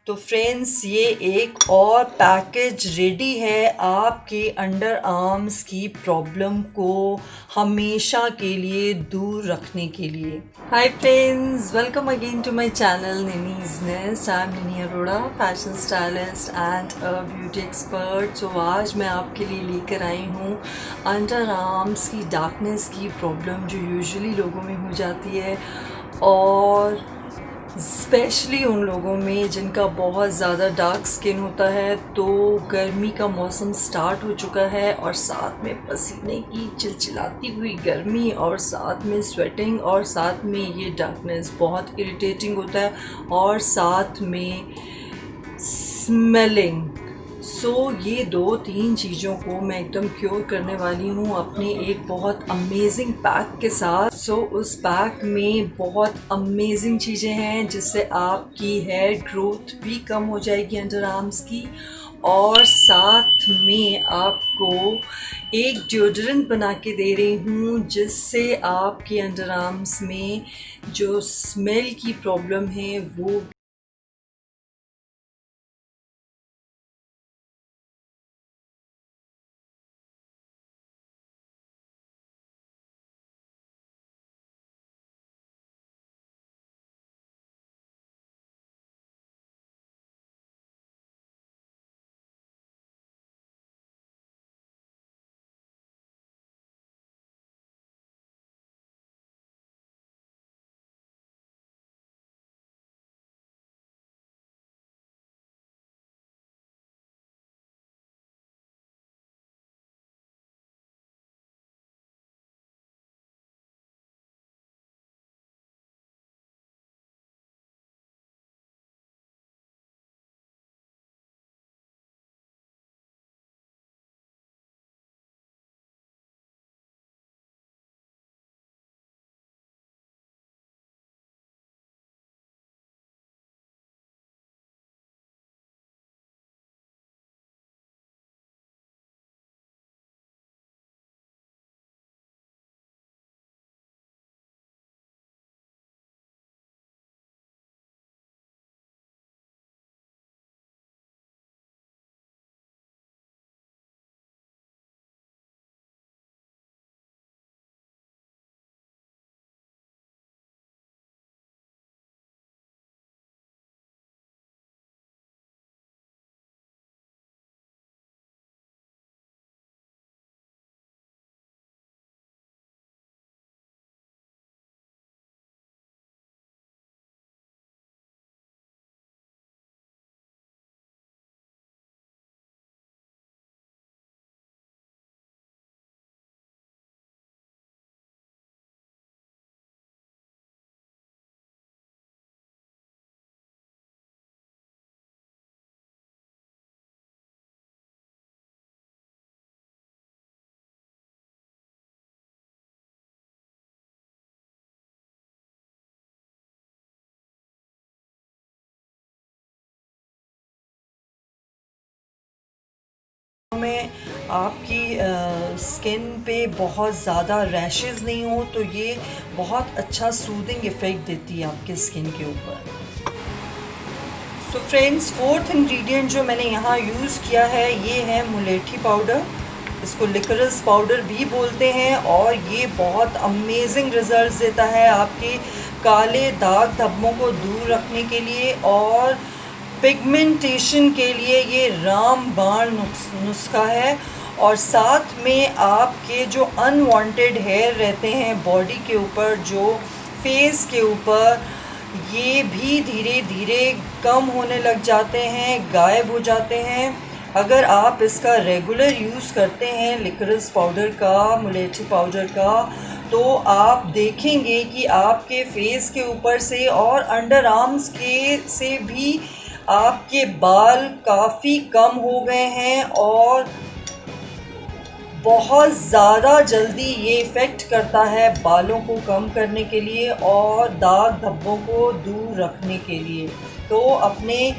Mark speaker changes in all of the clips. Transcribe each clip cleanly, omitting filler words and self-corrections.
Speaker 1: तो फ्रेंड्स, ये एक और पैकेज रेडी है आपके अंडर आर्म्स की प्रॉब्लम को हमेशा के लिए दूर रखने के लिए। Hi friends, welcome again to my channel Nini's nest. I am Nini Arora, fashion stylist and a beauty expert. So आज मैं आपके लिए लेकर आई हूँ अंडर आर्म्स की डार्कनेस की प्रॉब्लम जो यूजुअली लोगों में हो जाती है, और स्पेशली उन लोगों में जिनका बहुत ज़्यादा डार्क स्किन होता है। तो गर्मी का मौसम स्टार्ट हो चुका है और साथ में पसीने की चिलचिलाती हुई गर्मी और साथ में स्वेटिंग और साथ में ये डार्कनेस बहुत इरिटेटिंग होता है और साथ में स्मेलिंग। ये 2-3 चीज़ों को मैं एकदम क्योर करने वाली हूँ अपने एक बहुत अमेजिंग पैक के साथ। उस पैक में बहुत अमेजिंग चीज़ें हैं जिससे आपकी हेयर ग्रोथ भी कम हो जाएगी अंडर आर्म्स की, और साथ में आपको एक डिओड्रेंट बना के दे रही हूँ जिससे आपके अंडर आर्म्स में जो स्मेल की प्रॉब्लम है वो में आपकी स्किन पे बहुत ज़्यादा रैशेस नहीं हो तो ये बहुत अच्छा सूदिंग इफ़ेक्ट देती है आपके स्किन के ऊपर। फ्रेंड्स, फोर्थ इंग्रेडिएंट जो मैंने यहाँ यूज़ किया है ये है मुलेठी पाउडर। इसको लिकरस पाउडर भी बोलते हैं और ये बहुत अमेजिंग रिजल्ट्स देता है आपके काले दाग धब्बों को दूर रखने के लिए, और पिगमेंटेशन के लिए ये रामबाण नुस्खा है। और साथ में आपके जो अनवांटेड हेयर रहते हैं बॉडी के ऊपर, जो फेस के ऊपर, ये भी धीरे धीरे कम होने लग जाते हैं, गायब हो जाते हैं अगर आप इसका रेगुलर यूज़ करते हैं लिकरस पाउडर का, मुलेठी पाउडर का। तो आप देखेंगे कि आपके फेस के ऊपर से और अंडर आर्म्स के से भी आपके बाल काफ़ी कम हो गए हैं, और बहुत ज़्यादा जल्दी ये इफ़ेक्ट करता है बालों को कम करने के लिए और दाग धब्बों को दूर रखने के लिए। तो अपने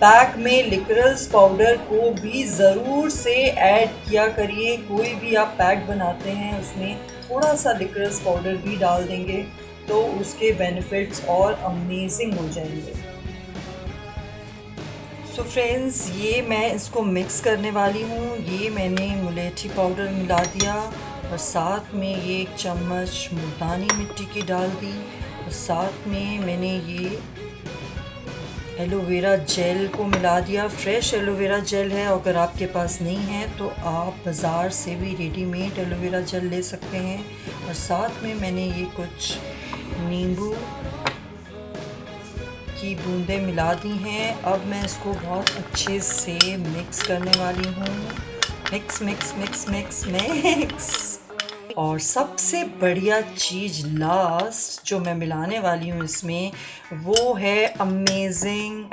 Speaker 1: पैक में लिकरस पाउडर को भी ज़रूर से ऐड किया करिए। कोई भी आप पैक बनाते हैं उसमें थोड़ा सा लिकरस पाउडर भी डाल देंगे तो उसके बेनिफिट्स और अमेजिंग हो जाएंगे। सो फ्रेंड्स, ये मैं इसको मिक्स करने वाली हूँ। ये मैंने मुलेठी पाउडर मिला दिया और साथ में ये 1 चम्मच मुल्तानी मिट्टी की डाल दी और साथ में मैंने ये एलोवेरा जेल को मिला दिया। फ्रेश एलोवेरा जेल है, अगर आपके पास नहीं है तो आप बाज़ार से भी रेडीमेड एलोवेरा जेल ले सकते हैं। और साथ में मैंने ये कुछ नींबू की बूंदें मिला दी हैं। अब मैं इसको बहुत अच्छे से मिक्स करने वाली हूँ। Mix mix mix mix mix. और सबसे बढ़िया चीज़ लास्ट जो मैं मिलाने वाली हूँ इसमें, वो है अमेजिंग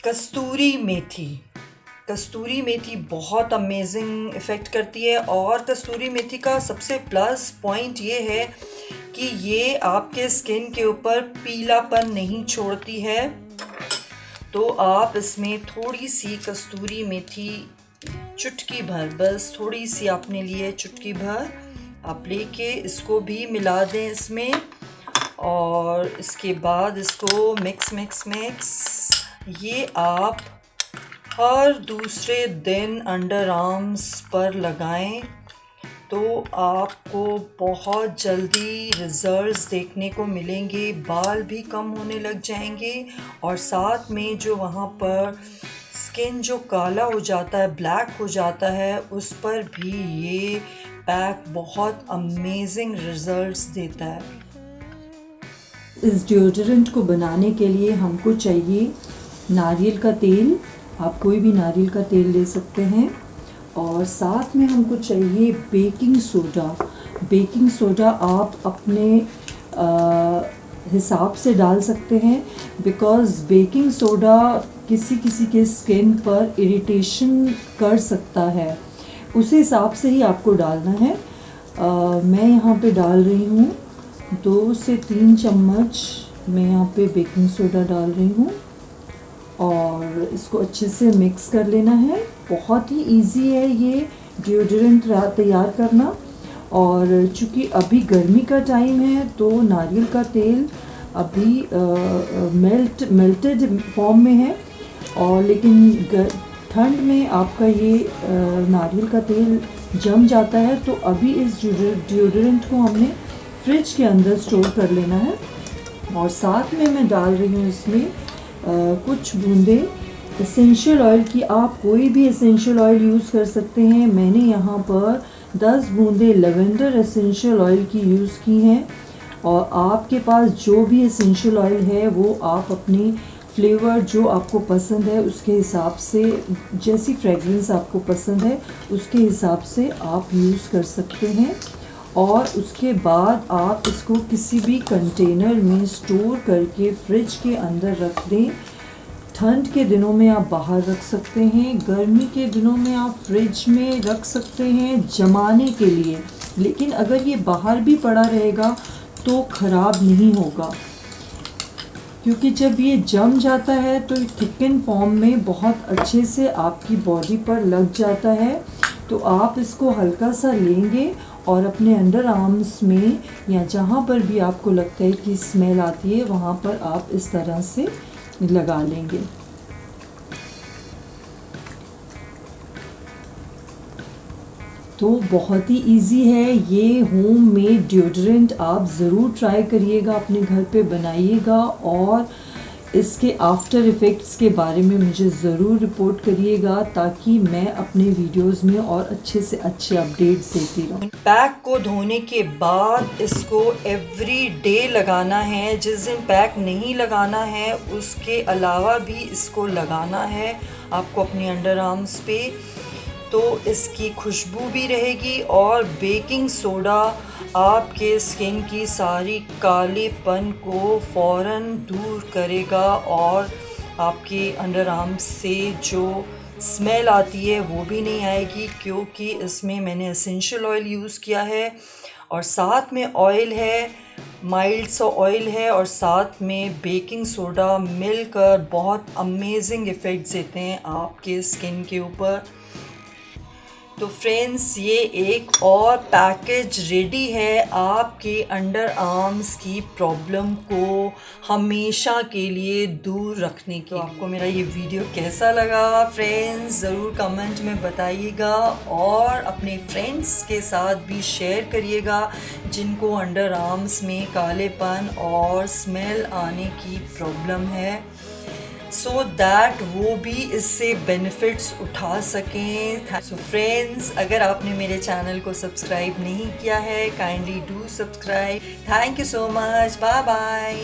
Speaker 1: कस्तूरी मेथी। कस्तूरी मेथी बहुत अमेजिंग इफ़ेक्ट करती है और कस्तूरी मेथी का सबसे प्लस पॉइंट ये है कि ये आपके स्किन के ऊपर पीलापन नहीं छोड़ती है। तो आप इसमें थोड़ी सी कस्तूरी मेथी, चुटकी भर, बस थोड़ी सी आपने लिए, चुटकी भर आप लेके इसको भी मिला दें इसमें। और इसके बाद इसको मिक्स मिक्स मिक्स। ये आप हर दूसरे दिन अंडर आर्म्स पर लगाएं तो आपको बहुत जल्दी रिजल्ट्स देखने को मिलेंगे। बाल भी कम होने लग जाएंगे और साथ में जो वहाँ पर स्किन जो काला हो जाता है, ब्लैक हो जाता है, उस पर भी ये पैक बहुत अमेजिंग रिजल्ट्स देता है। इस डिओड्रेंट को बनाने के लिए हमको चाहिए नारियल का तेल। आप कोई भी नारियल का तेल ले सकते हैं। और साथ में हमको चाहिए बेकिंग सोडा। बेकिंग सोडा आप अपने हिसाब से डाल सकते हैं, बिकॉज़ बेकिंग सोडा किसी किसी के स्किन पर इरिटेशन कर सकता है। उस हिसाब से ही आपको डालना है। मैं यहाँ पे डाल रही हूँ 2 से 3 चम्मच मैं यहाँ पे बेकिंग सोडा डाल रही हूँ और इसको अच्छे से मिक्स कर लेना है। बहुत ही इजी है ये डिओड्रेंट तैयार करना। और चूँकि अभी गर्मी का टाइम है तो नारियल का तेल अभी मेल्टेड फॉर्म में है, और लेकिन ठंड में आपका ये नारियल का तेल जम जाता है। तो अभी इस डिओड्रेंट को हमने फ्रिज के अंदर स्टोर कर लेना है। और साथ में मैं डाल रही हूँ इसमें कुछ बूंदे एसेंशियल ऑयल की। आप कोई भी एसेंशियल ऑयल यूज़ कर सकते हैं। मैंने यहाँ पर 10 बूंदे लेवेंडर एसेंशियल ऑयल की यूज़ की हैं। और आपके पास जो भी एसेंशियल ऑयल है वो आप अपनी फ्लेवर जो आपको पसंद है उसके हिसाब से, जैसी फ्रेगरेंस आपको पसंद है उसके हिसाब से आप यूज़ कर सकते हैं। और उसके बाद आप इसको किसी भी कंटेनर में स्टोर करके फ्रिज के अंदर रख दें। ठंड के दिनों में आप बाहर रख सकते हैं, गर्मी के दिनों में आप फ्रिज में रख सकते हैं जमाने के लिए। लेकिन अगर ये बाहर भी पड़ा रहेगा तो ख़राब नहीं होगा, क्योंकि जब ये जम जाता है तो थिकन फॉर्म में बहुत अच्छे से आपकी बॉडी पर लग जाता है। तो आप इसको हल्का सा लेंगे और अपने अंडर आर्म्स में या जहाँ पर भी आपको लगता है कि स्मेल आती है वहाँ पर आप इस तरह से लगा लेंगे। तो बहुत ही इजी है ये होममेड डिओड्रेंट। आप ज़रूर ट्राई करिएगा, अपने घर पे बनाइएगा और इसके आफ्टर इफ़ेक्ट्स के बारे में मुझे ज़रूर रिपोर्ट करिएगा, ताकि मैं अपने वीडियोस में और अच्छे से अच्छे अपडेट्स देती रहूँ। पैक को धोने के बाद इसको एवरी डे लगाना है। जिस दिन पैक नहीं लगाना है उसके अलावा भी इसको लगाना है आपको अपनी अंडर आर्म्स पे। तो इसकी खुशबू भी रहेगी और बेकिंग सोडा आपके स्किन की सारी कालेपन को फ़ौरन दूर करेगा और आपके अंडर आर्म्स से जो स्मेल आती है वो भी नहीं आएगी, क्योंकि इसमें मैंने एसेंशियल ऑयल यूज़ किया है और साथ में ऑयल है, माइल्ड सा ऑयल है और साथ में बेकिंग सोडा मिलकर बहुत अमेजिंग इफ़ेक्ट्स देते हैं आपके स्किन के ऊपर। तो फ्रेंड्स ये एक और पैकेज रेडी है आपके अंडर आर्म्स की प्रॉब्लम को हमेशा के लिए दूर रखने की। तो आपको मेरा ये वीडियो कैसा लगा फ्रेंड्स, ज़रूर कमेंट में बताइएगा और अपने फ्रेंड्स के साथ भी शेयर करिएगा जिनको अंडर आर्म्स में कालेपन और स्मेल आने की प्रॉब्लम है, सो दैट वो भी इससे बेनिफिट्स उठा सकें। सो फ्रेंड्स, अगर आपने मेरे चैनल को सब्सक्राइब नहीं किया है, kindly do subscribe. Thank you so much, bye bye.